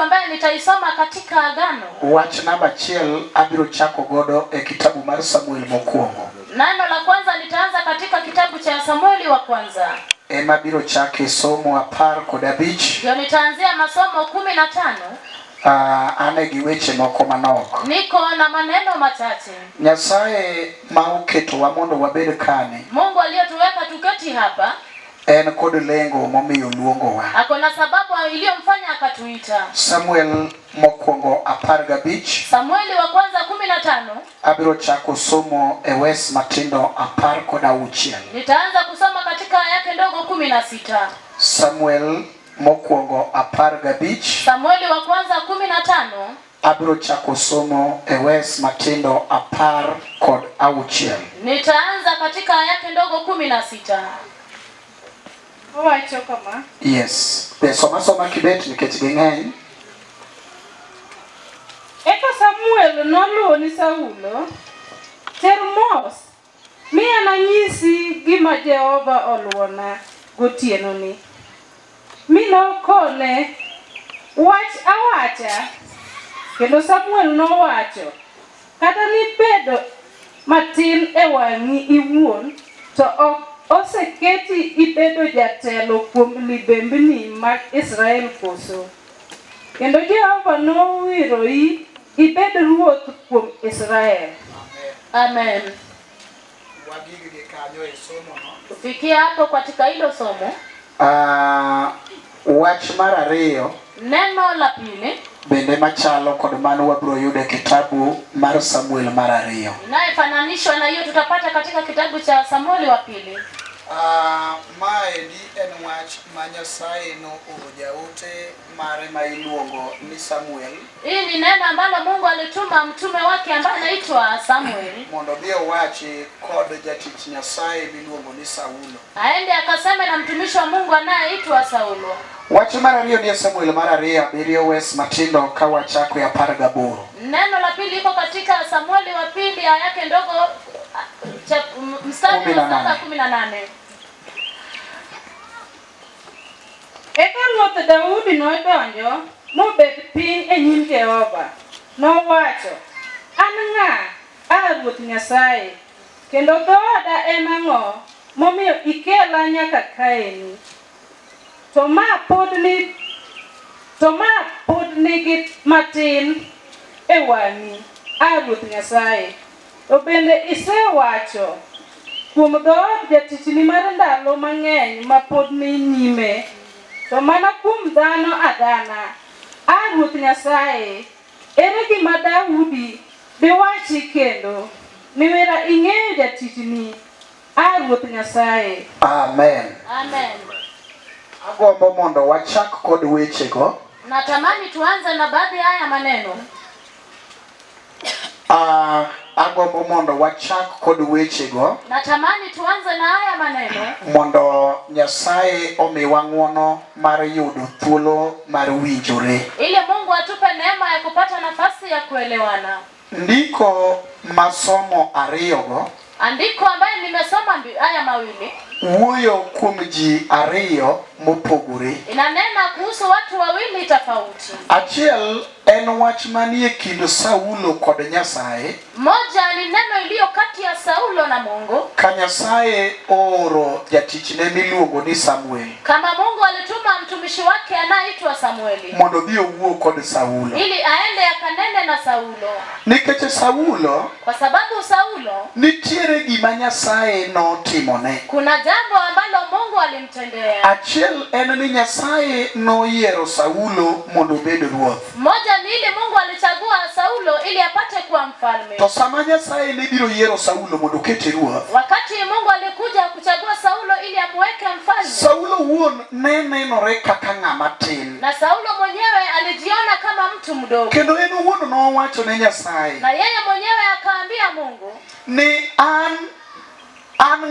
ambaye nitaisoma katika agano. Wach namba achiel abiro chako godo e kitabu mar Samuel mokwongo. Neno la kwanza nitaanza katika kitabu cha Samueli wa kwanza. Ema biro chake somo 15. Ndio nitaanzia masomo 15. Ane gi weche moko manok. Niko na maneno machache. Nyasaye ma oketo wa mondo wabed kane. Mungu aliyetuweka tuketi hapa. En kod lengo momiyo luongowa. Akona sababu iliyomfanya akatuita. Samuel mokwongo 15. Samueli wa kwanza 15. Abiro chako somo e wes matindo 16. Nitaanza kusoma katika aya yake ndogo 16. Samuel mokwongo 15. Samueli wa kwanza 15. Abiro chako somo e wes matindo 16. Nitaanza katika aya yake ndogo 16. Owacho kama. Yes. Soma kibet nikech ging'eny. Eka Samuel noluwo ni Saulo, Termos, mi ananyisi gima Jehova oluona gotieno ni. Mi nokone wach awacha, kendo Samuel nowacho, kata ni bedo matin e wang'i iwuon, to ok oseketi ibedo jatelo kuom libembni mag Israel koso. Kendo Jehova nowiroi ibed ruoth kuom Israel. Amen. Wagigi kanyo e somo no. Tufikia hapo katika hilo somo. Wach mar ariyo. Neno la pili. Bende machalo kod mano wabiro yude kitabu mar Samuel mar ariyo. Inayefananishwa na hiyo tutapata katika kitabu cha Samueli wa pili. Maendi en wach ma Nyasaye no ojaote mare ma iluongo ni Samuel. Hii ni neno ambalo Mungu alituma mtume wake ambaye anaitwa Samuel. Mondo bi owachi kod jatich Nyasaye miluongo ni Saulo. Aende akaseme na mtumishi wa Mungu anayeitwa Saulo. Wach mar ariyo ni Samuel mar ariyo abiriyo wes matindo ka wachako ya 18. Neno la pili iko katika Samueli wa pili aya yake ndogo mstari wa 18. Eka Ruoth Daudi nodonjo mobet piny e nyim Jehova. Nowacho, an ng'a, Ruoth Nyasaye, kendo dhoda en ang'o momiyo ikela nyaka kaeni. To ma pod nigi matin e wang'i, Ruoth Nyasaye. To bende isewacho kuom dhood jatichni mar ndalo mang'eny ma pod ni nyime, to mana kuom dhano adhana, Ruoth Nyasaye, ere gima Daudi biwachi kendo, niwera ing'eyo jatichni, Ruoth Nyasaye. Amen. Amen. Agombo mondo wachak kod wechego. Natamani tuanze na baadhi ya haya maneno. Agombo mondo wachak kod wechego. Natamani tuanze na haya maneno. Mondo Nyasaye omiwa ng'wono mar yudo thuolo mar winjore. Ili Mungu atupe neema ya kupata nafasi ya kuelewana. Ndiko masomo ariyogo. Andiko ambaye nimesoma haya mawili. Wuoyo kuom ji ariyo mopogore. Inanena kuhusu watu wawili tofauti. Achiel en wach manie kind Saulo kod Nyasaye. Moja ni neno iliyo kati ya Saulo na Mungu. Ka Nyasaye oro jatichne miluongo ni Samuel. Kama Mungu alituma mtumishi wake anaitwa Samueli. Mondo bi owuo kod Saulo. Ili aende akanene na Saulo. Nikech Saulo. Kwa sababu Saulo. Nitiere gima Nyasaye notimone. Kuna jambo ambalo Mungu alimtendea. Achiel en ni Nyasaye noyiero Saulo mondo obed ruoth. Moja ni ile Mungu alichagua Saulo ili apate kuwa mfalme. To sama Nyasaye ne biro yiero Saulo mondo okete ruoth. Wakati Mungu alikuja kuchagua Saulo ili amweke mfalme. Saulo wuon ne nenore kaka ng'ama tin. Na Saulo mwenyewe alijiona kama mtu mdogo. Kendo en wuon nowacho ne Nyasaye. Na yeye mwenyewe akaambia Mungu, ni an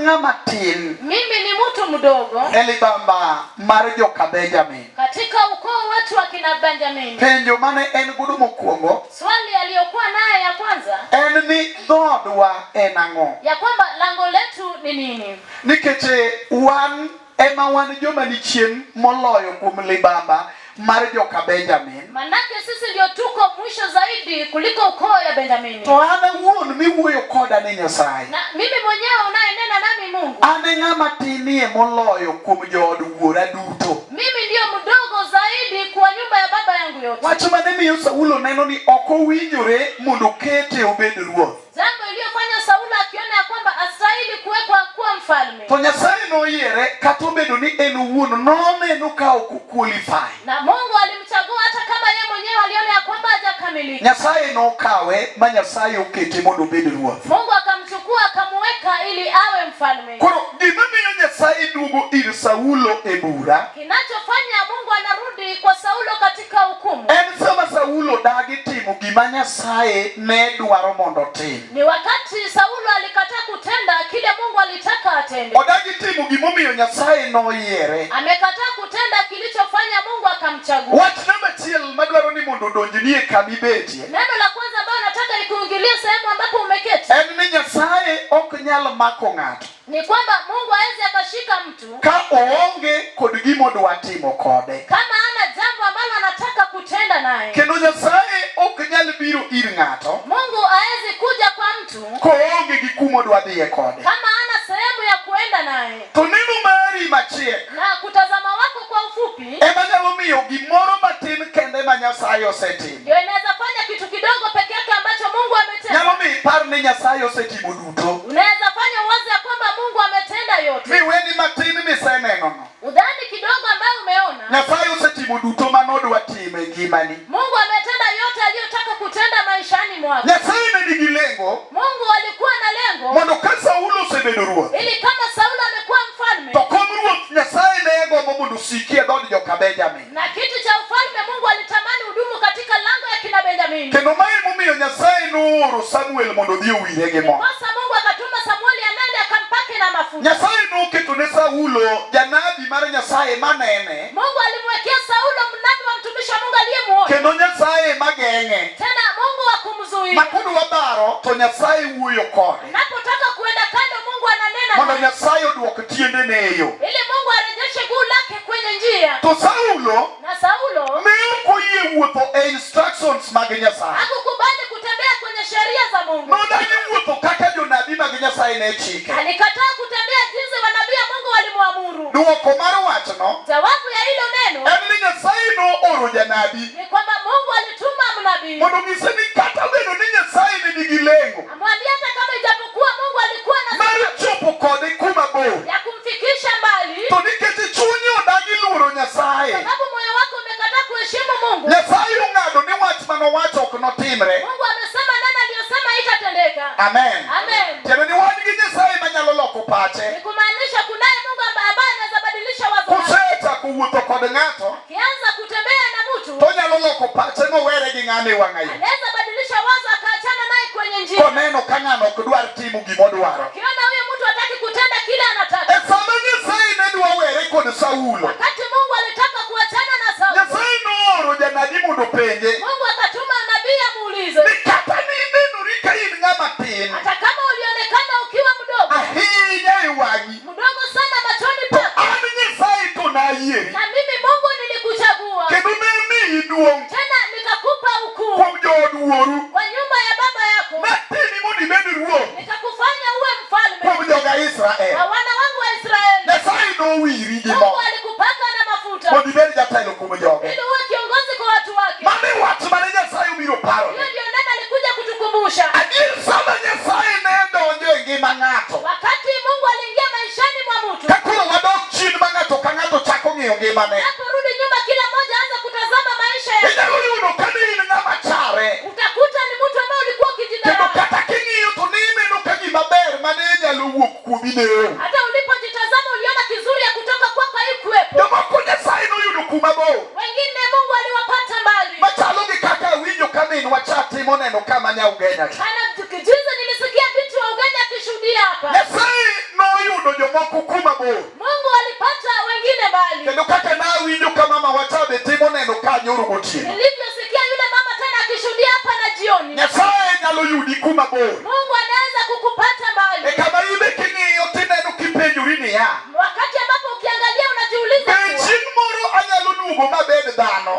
ng'ama tin. Mimi ni mtu mdogo. Elibamba mar joka Benjamin. Katika ukoo wetu wa kina Benjamin. Penjo mane en godo mokwongo. Swali aliyokuwa naye ya kwanza. En ni dhoodwa en ang'o. Ya kwamba lango letu ni nini? Nikech wan ema wan joma ni chien moloyo kuom libamba mar joka Benjamin. Manake sisi ndio tuko mwisho zaidi kuliko ukoo ya Benjamini. To an awuon miwuoyo koda ni Nyasaye. Na mimi mwenyewe unayenena nami Mungu. An ng'ama tinie moloyo kuom jood wuora duto. Mimi ndio mdogo zaidi kwa nyumba ya baba yangu yote. Wach mane miyo Saulo neno ni ok owinjore mondo kete obed ruoth. Jambo iliyofanya Saulo akiona ya kwamba astahili kuwekwa kuwa mfalme. To Nyasaye noyiere kata obedo ni en owuon noneno ka ok qualify. Na Mungu alimchagua hata kama yeye mwenyewe aliona ya kwamba hajakamilika. Nyasaye nokawe ma Nyasaye okete mondo obed ruoth. Mungu akamchukua akamweka ili awe mfalme. Koro gima miyo Nyasaye duogo ir Saulo e bura, Kinachofanya Mungu anarudi kwa Saulo katika hukumu, en sama Saulo dagi timo gima Nyasaye ne dwaro mondo tim. ni wakati Saulo alikataa kutenda kile Mungu alitaka atende. Odagi timo gimomiyo Nyasaye noyiere. Amekataa kutenda kilichofanya Mungu akamchagua. Wach namba achiel madwaro ni mondo donjnie kama ibetie, Neno la kwanza ambalo nataka nikuingilie sehemu ambapo umeketi, en ni Nyasaye ok nyal mako ng'ato ni kwamba Mungu hawezi akashika mtu ka oonge kod gimodwa timo kode. kama hana jambo ambalo anataka kutenda naye. Kendo Nyasaye ok nyal biro ir ng'ato Mungu hawezi kuja kwa mtu koonge gi kumodwa dhiye kode. kama hana sehemu ya kuenda naye. To neno mari machiek Na kutazama wako kwa ufupi ema nyalo miyo gimoro matin kende ma Nyasaye osetimo ndio inaweza fanya kitu kidogo peke yake ambacho Mungu ametenda. nyalo mi ipar ni Nyasaye osetimo duto. Unaweza fanya uwazi ya kwamba Mungu ametenda yote. Miweni matin misenenono. Udhani kidogo ambayo umeona Nyasaye osetimo duto manodwa timo e ngimani. Mungu ametenda yote aliyotaka kutenda maishani mwako. Nyasaye ne nigi lengo Mungu alikuwa na lengo mondo ka Saulo osebedo ruoth, ili kama Saulo amekuwa mfalme to kom ruoth Nyasaye ne gombo mondo osiki e dhood joka Benjamin. na kiti cha ufalme, Mungu alitamani hudumu katika lango ya kina Benjamini. Kendo mae momiyo Nyasaye nooro Samuel mondo dhi owire gi mo. Sasa Mungu akatuma Samueli anende akampake na mafuta. Nyasaye noketo ne Saulo janabi mar Nyasaye manene, Mungu alimwekea Saulo mnabii wa mtumishi wa Mungu aliyemuona. kendo Nyasaye mageng'e. Tena Mungu akumzuia. Makudwa baro to Nyasaye wuoyo kode Unapotaka kuenda kando, Mungu ananena mondo naye. Nyasaye oduok tiendene e yo. Ili Mungu arejeshe guu lake kwenye njia. To Saulo Na Saulo ne ok oyie wuotho e instructions mag Nyasaye. hakukubali kutembea kwenye sheria za Mungu. Nodagi wuotho kaka jonabi mag Nyasaye ne chike. Alikataa kutembea jinsi wanabii wa Mungu walimwamuru. Duoko mar wachno Jawabu ya hilo neno en ni Nyasaye nooro janabi ni kwamba Mungu alituma mnabii mondo onyise ni kata bedo ni Nyasaye ne nigi lengo amwambia hata kama ijapokuwa Mungu alikuwa na mar chopo kode kuma bor, ya kumfikisha mbali, to nikech chunye odagi luoro Nyasaye, sababu moyo wako umekataa kuheshimu Mungu. Nyasaye ong'ado ni wach manowacho ok notimre. Mungu amesema nani aliyosema itatendeka. Amen. Amen. Kendo ni wan gi Nyasaye manyalo loko pache. Ni kumaanisha kunaye Mungu ambaye anaweza badilisha wazo lako. Kosechako wuotho kod ng'ato, Kianza kutembea na mtu, to nyalo loko pache mowere gi ng'ano e wang'a yo. anaweza badilisha wazo akaachana naye kwenye njia. Koneno ka ng'ano ok dwar timo gimodwaro. Kiona huyo mtu hataki kutenda kile anataka. E sama Nyasaye ne dwa were kod Saulo, Wakati Mungu alitaka kuachana na Saulo, Nyasaye nooro janabi mondo penje Mungu akatuma nabii amuulize, ni kata ni nenori ka in ng'ama tin hata kama ulionekana ukiwa mdogo, ahinya e wang'i, mdogo sana machoni to pako, an Nyasaye to nayieri na mimi Mungu nilikuchagua, kendo ne miyi duong' tena nikakupa ukuu kuom jood wuoru, kwa nyumba ya baba yako, natini mondo ibed ruoth nikakufanya uwe mfalme kuom joga Israel. na wana wangu wa Israeli. Nyasaye nowiri gi Mungu mo alikupaka na mafuta mondo ibed jatelo kuom joge. ili uwe kiongozi kwa watu wake. Mano e wach mane Nyasaye obiro parone. Hiyo ndio neno alikuja kutukumbusha. Adier sama Nyasaye ne donjo e ngima ng'ato, Wakati Mungu aliingia maishani mwa mtu, ka koro wadok chien ma ng'ato ka ng'ato chako ng'iyo ngimane, anaporudi nyuma, kila mmoja anza kutazama maisha yake, inyalo yudo ka ne in ng'ama chare, utakuta ni mtu ambaye ulikuwa kendo ukijidharau. kata king'iyo to ne ineno ka gima ber mane nyalo wuok kuomi ne onge. Hata ulipojitazama uliona kizuri ya kutoka kwako haikuwepo. Jomoko Nyasaye noyudo kuma bor, Wengine Mungu aliwapata mbali. machalo gi kaka awinjo ka minwa cha timo neno kama Nyaugenya cha. Kana juzi nilisikia binti wa Uganda akishuhudia hapa. Nyasaye noyudo jomoko kuma bor, Mungu alipata wengine mbali. kendo kaka nawinjo ka mama wachabe timo neno ka nyoro gotieno. Nilivyosikia yule mama tena akishuhudia hapa na jioni. Nyasaye nyalo yudi kuma bor. Mungu anaweza kukupata mbali. E kama ibe king'iyo tineno kipenjori niya, Wakati ambapo ukiangalia unajiuliza be chieng' moro anyalo duogo mabed dhano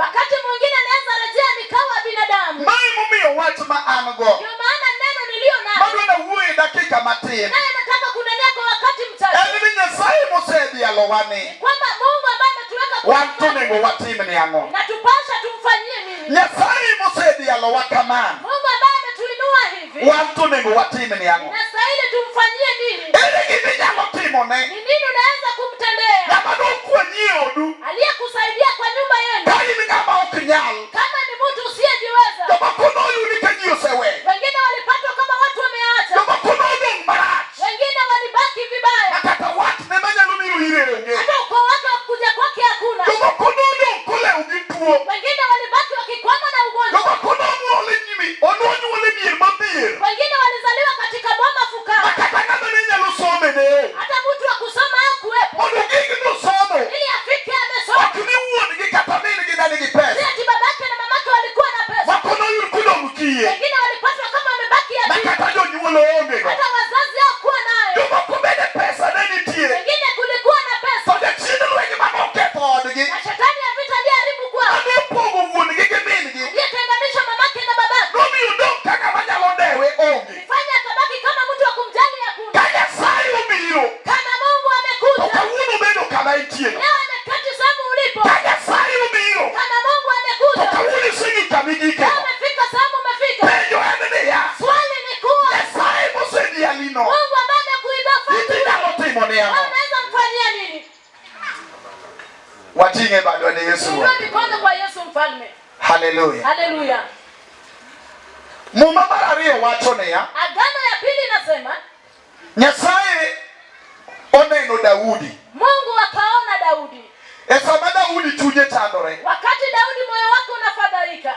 matin. Naye nataka kunenea kwa wakati mchache. En ni Nyasaye mosedhialo wani. Kwamba Mungu ambaye ametuweka kwa Wan to nego watim ni ang'o? na tupasha tumfanyie nini? Nyasaye mosedhialo wa kaman. Mungu ambaye ametuinua hivi. Wan to nego watim ni ang'o? Inastahili tumfanyie nini? Ere gini nyalo timone. Ni nini unaweza kumtendea? Ng'ama nokwanyi odu. Aliyekusaidia kwa nyumba yenu. Ka in ng'ama ok nyal. Kama ni mtu usiyejiweza. Jomoko noyudi ka ji osewe. Wengine walipatwa kama watu wameacha. Jomoko nodong' marach. Wengine walibaki vibaya. Ma kata watne manyalo biro ire onge. Hata ukoo wake wa kuja kwake hakuna. Jomoko nodong' kolewo gi tuo. Wengine walibaki wakikwama na ugonjwa. Jomoko ononyuole mier mabir. Wengine walizaliwa katika boma Ma fukara. kata ng'ama ne nyalo some ne. Hata mtu wa kusoma hakuwepo. Mondo gig nosomo. Ili afike amesoma. Ok ni wuongi kata mingi ne nigi pesa. Si ati babake na mamake walikuwa na pesa. Moko noyud kudong' kiye. Wengine walipatwa kama wamebaki Ma yatima. kata jonyuol onge go. Hata wazazi hawakuwa nayo. Jomoko bende pesa ne nitie. Wengine kulikuwa na To pesa. jachien lweny manoketho odgi. Na shetani ya vita aliyeharibu kwao. Mane opogo wuongi gi mingi. Aliyetenganisha mamake na babake. Nomiyo odong' ka ng'ama nyalo dewe onge. Fanya atabaki kama mtu wa kumjali hakuna. Ka Nyasaye obiro. Kama Mungu To amekuja. kawuono bedo kama intie. Leo ameketi sehemu ulipo. Ka Nyasaye obiro. Kama Mungu To amekuja. kawuono iseng'i kama igike. Leo amefika sehemu umefika. Penjo en niya. Swali ni kuwa Nyasaye mosedhialino. Mungu ambaye amekuita Iti nyalo timo ni wewe ang'o? unaweza mfanyia nini? Wating'e bado ne Yesu. Inua mikono kwa Yesu mfalme. Haleluya. Haleluya. Muma mar ariyo wacho niya. Agano ya pili inasema Nyasaye oneno Daudi. Mungu akaona Daudi. E sama Daudi chunye chandore. Wakati Daudi moyo wake unafadhaika.